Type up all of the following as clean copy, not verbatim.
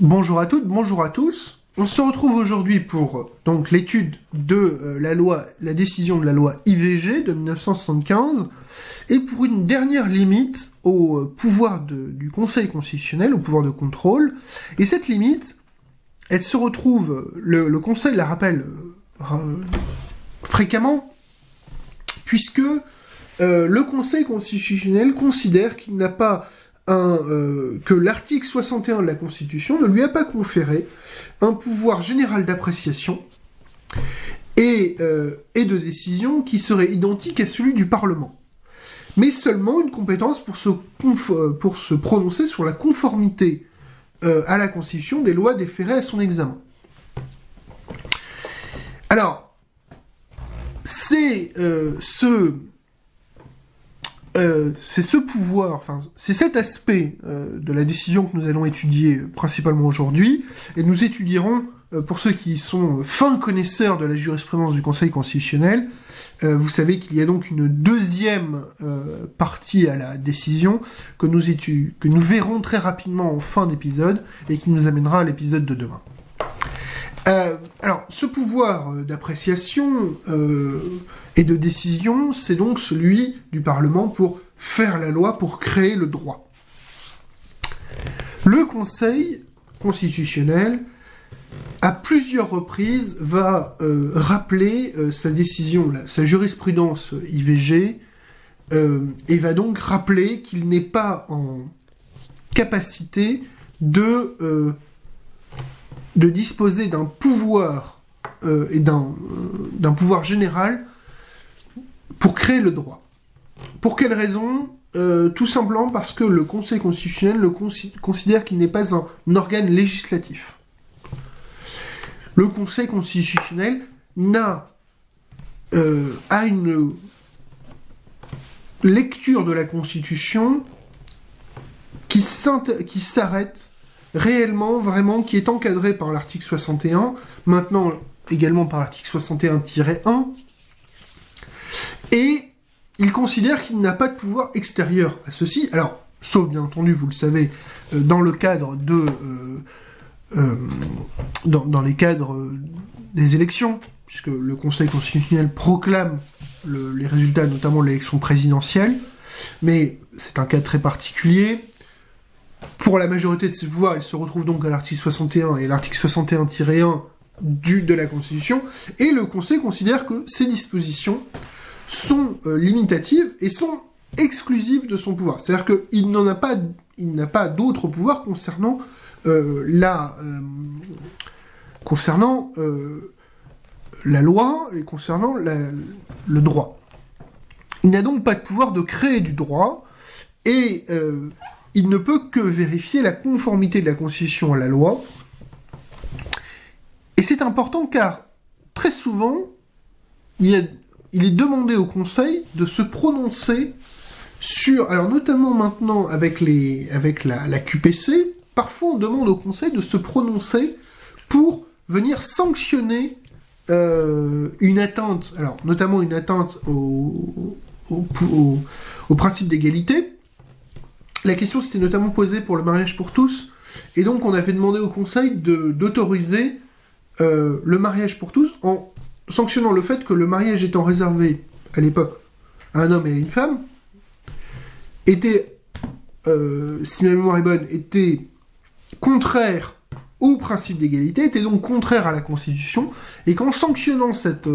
Bonjour à toutes, bonjour à tous. On se retrouve aujourd'hui pour donc l'étude de la décision de la loi IVG de 1975 et pour une dernière limite au pouvoir du Conseil constitutionnel, au pouvoir de contrôle. Et cette limite, elle se retrouve, le Conseil la rappelle fréquemment, puisque le Conseil constitutionnel considère qu'il n'a pas que l'article 61 de la Constitution ne lui a pas conféré un pouvoir général d'appréciation et de décision qui serait identique à celui du Parlement, mais seulement une compétence pour se prononcer sur la conformité à la Constitution des lois déférées à son examen. Alors, c'est ce pouvoir, enfin, c'est cet aspect de la décision que nous allons étudier principalement aujourd'hui, et nous étudierons, pour ceux qui sont fins connaisseurs de la jurisprudence du Conseil constitutionnel, vous savez qu'il y a donc une deuxième partie à la décision que nous verrons très rapidement en fin d'épisode, et qui nous amènera à l'épisode de demain. Alors, ce pouvoir d'appréciation et de décision, c'est donc celui du Parlement pour faire la loi, pour créer le droit. Le Conseil constitutionnel, à plusieurs reprises, va rappeler sa décision, sa jurisprudence IVG, et va donc rappeler qu'il n'est pas en capacité de disposer d'un pouvoir et d'un pouvoir général pour créer le droit. Pour quelle raison ? Tout simplement parce que le Conseil constitutionnel considère qu'il n'est pas un organe législatif. Le Conseil constitutionnel a une lecture de la Constitution qui s'arrête réellement, vraiment, qui est encadré par l'article 61, maintenant également par l'article 61-1, et il considère qu'il n'a pas de pouvoir extérieur à ceci, alors, sauf bien entendu, vous le savez, dans le cadre dans les cadres des élections, puisque le Conseil constitutionnel proclame les résultats, notamment de l'élection présidentielle, mais c'est un cas très particulier. Pour la majorité de ses pouvoirs, il se retrouve donc à l'article 61 et l'article 61-1 de la Constitution, et le Conseil considère que ces dispositions sont limitatives et sont exclusives de son pouvoir. C'est-à-dire qu'il n'a pas d'autres pouvoirs concernant la loi et concernant le droit. Il n'a donc pas de pouvoir de créer du droit, et il ne peut que vérifier la conformité de la Constitution à la loi. Et c'est important car, très souvent, il est demandé au Conseil de se prononcer sur... Alors, notamment maintenant avec la QPC, parfois on demande au Conseil de se prononcer pour venir sanctionner une atteinte, alors notamment une atteinte au principe d'égalité. La question s'était notamment posée pour le mariage pour tous, et donc on avait demandé au Conseil d'autoriser le mariage pour tous en sanctionnant le fait que le mariage étant réservé à l'époque à un homme et à une femme était, si ma mémoire est bonne, était contraire au principe d'égalité, était donc contraire à la Constitution, et qu'en sanctionnant cette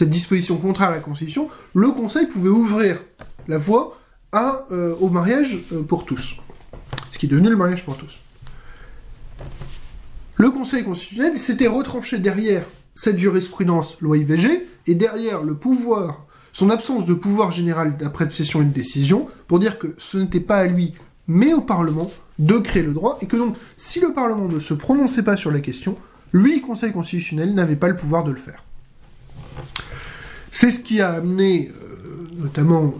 disposition contraire à la Constitution, le Conseil pouvait ouvrir la voie au mariage pour tous, ce qui est devenu le mariage pour tous. Le Conseil constitutionnel s'était retranché derrière cette jurisprudence loi IVG, et derrière son absence de pouvoir général d'appréciation et de décision, pour dire que ce n'était pas à lui, mais au Parlement, de créer le droit, et que donc, si le Parlement ne se prononçait pas sur la question, lui, Conseil constitutionnel, n'avait pas le pouvoir de le faire. C'est ce qui a amené, notamment,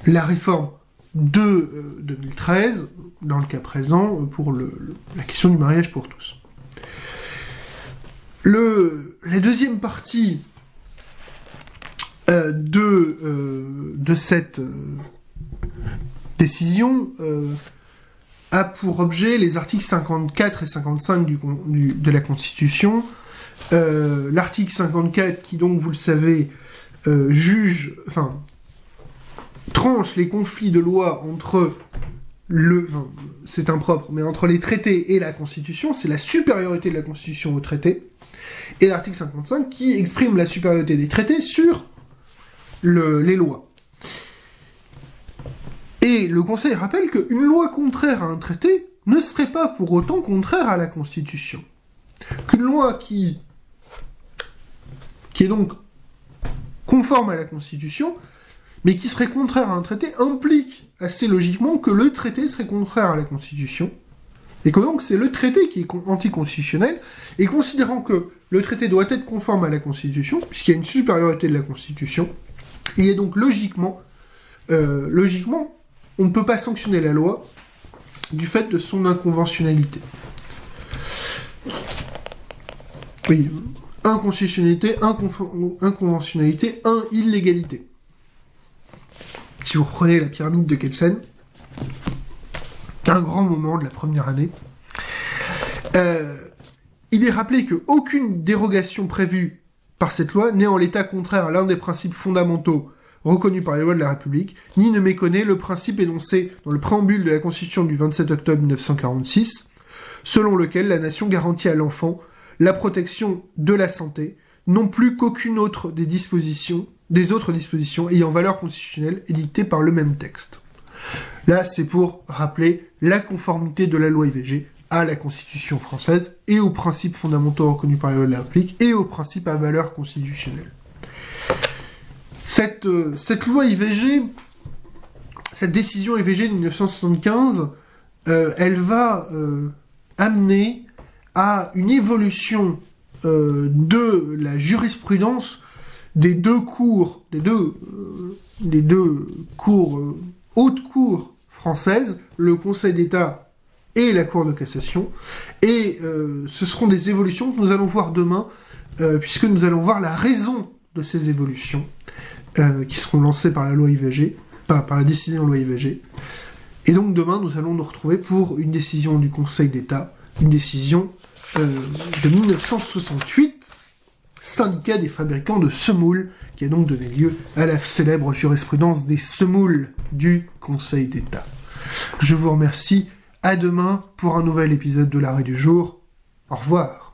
la réforme de 2013, dans le cas présent, pour la question du mariage pour tous. La deuxième partie de cette décision a pour objet les articles 54 et 55 de la Constitution. L'article 54 qui, donc, vous le savez, tranche les conflits de loi entre c'est impropre, mais entre les traités et la Constitution, c'est la supériorité de la Constitution aux traités, et l'article 55 qui exprime la supériorité des traités sur les lois. Et le Conseil rappelle qu'une loi contraire à un traité ne serait pas pour autant contraire à la Constitution. Qu'une loi qui est donc conforme à la Constitution, mais qui serait contraire à un traité, implique assez logiquement que le traité serait contraire à la Constitution, et que donc c'est le traité qui est anticonstitutionnel, et considérant que le traité doit être conforme à la Constitution, puisqu'il y a une supériorité de la Constitution, il y a donc logiquement, on ne peut pas sanctionner la loi du fait de son inconventionnalité. Oui, inconstitutionnalité, inconventionnalité, illégalité. Si vous reprenez la pyramide de Kelsen, un grand moment de la première année, il est rappelé qu'aucune dérogation prévue par cette loi n'est en l'état contraire à l'un des principes fondamentaux reconnus par les lois de la République, ni ne méconnaît le principe énoncé dans le préambule de la Constitution du 27 octobre 1946, selon lequel la nation garantit à l'enfant la protection de la santé, non plus qu'aucune autre des autres dispositions ayant valeur constitutionnelle édictées par le même texte. Là, c'est pour rappeler la conformité de la loi IVG à la Constitution française et aux principes fondamentaux reconnus par les lois de la République et aux principes à valeur constitutionnelle. Cette loi IVG, cette décision IVG de 1975, elle va amener à une évolution de la jurisprudence des deux hautes cours françaises, le Conseil d'État et la Cour de cassation, et ce seront des évolutions que nous allons voir demain, puisque nous allons voir la raison de ces évolutions, qui seront lancées par la loi IVG, par la décision loi IVG. Et donc demain, nous allons nous retrouver pour une décision du Conseil d'État, une décision de 1968, syndicat des fabricants de semoules, qui a donc donné lieu à la célèbre jurisprudence des semoules du Conseil d'État. Je vous remercie, à demain pour un nouvel épisode de l'Arrêt du jour. Au revoir.